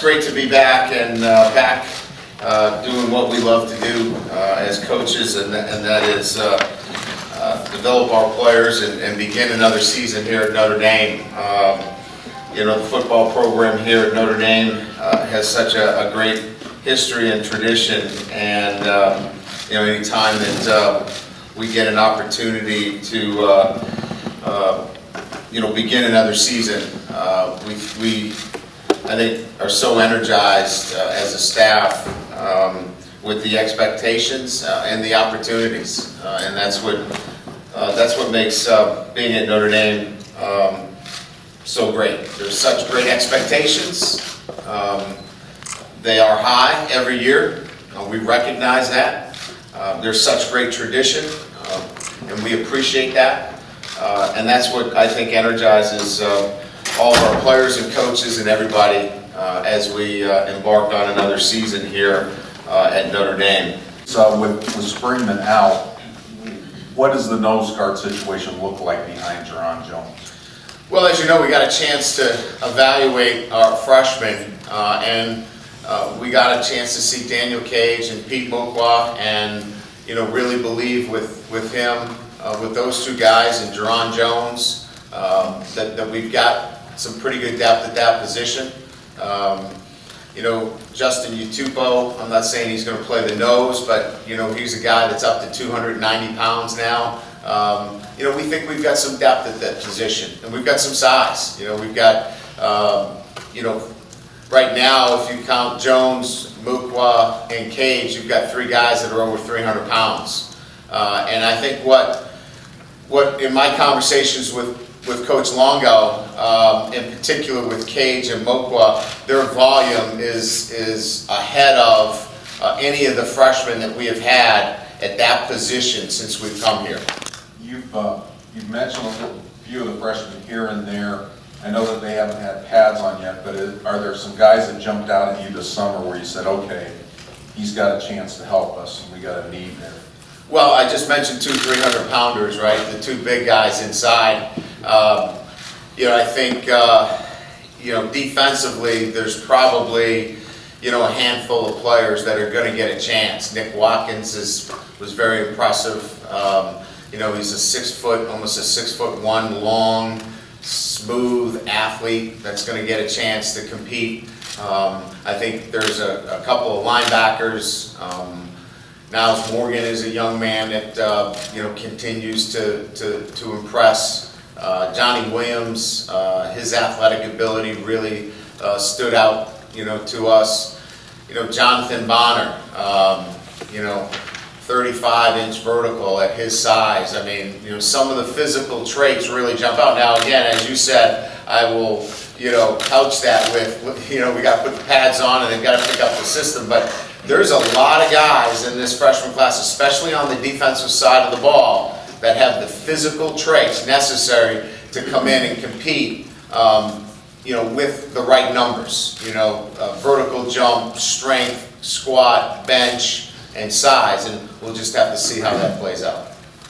great to be back and back doing what we love to do as coaches, and that is develop our players and begin another season here at Notre Dame. You know, the football program here at Notre Dame has such a great history and tradition, and you know, anytime that we get an opportunity to you know, begin another season, we I think are so energized as a staff with the expectations and the opportunities, and that's what makes being at Notre Dame so great. There's such great expectations. They are high every year. We recognize that. There's such great tradition, and we appreciate that. And that's what I think energizes all of our players and coaches and everybody as we embark on another season here at Notre Dame. So with Springman out, what does the nose guard situation look like behind Jerron Jones? Well, as you know, we got a chance to evaluate our freshmen, and we got a chance to see Daniel Cage and Pete Mokwa, and you know, really believe with him, with those two guys and Jerron Jones, that we've got some pretty good depth at that position. You know, Justin Utupo, I'm not saying he's going to play the nose, but you know, he's a guy that's up to 290 pounds now. You know, we think we've got some depth at that position, and we've got some size. You know, we've got, you know, right now, if you count Jones, Mukwa, and Cage, you've got three guys that are over 300 pounds. And I think what in my conversations with Coach Longo, in particular with Cage and Mokwa, their volume is ahead of any of the freshmen that we have had at that position since we've come here. You've mentioned a few of the freshmen here and there. I know that they haven't had pads on yet, but are there some guys that jumped out at you this summer where you said, okay, he's got a chance to help us and we got a need there? Well, I just mentioned two 300-pounders, right? The two big guys inside. You know, I think, you know, defensively, there's probably, you know, a handful of players that are going to get a chance. Nick Watkins was very impressive. You know, he's almost a 6'1", long, smooth athlete that's going to get a chance to compete. I think there's a couple of linebackers. Niles Morgan is a young man that you know, continues to impress. Johnny Williams, his athletic ability really stood out, you know, to us. You know, Jonathan Bonner, you know, 35-inch vertical at his size. I mean, you know, some of the physical traits really jump out. Now, again, as you said, I will, you know, couch that with, you know, we got to put the pads on and they've got to pick up the system. But there's a lot of guys in this freshman class, especially on the defensive side of the ball, that have the physical traits necessary to come in and compete, you know, with the right numbers. You know, vertical jump, strength, squat, bench, and size, and we'll just have to see how that plays out.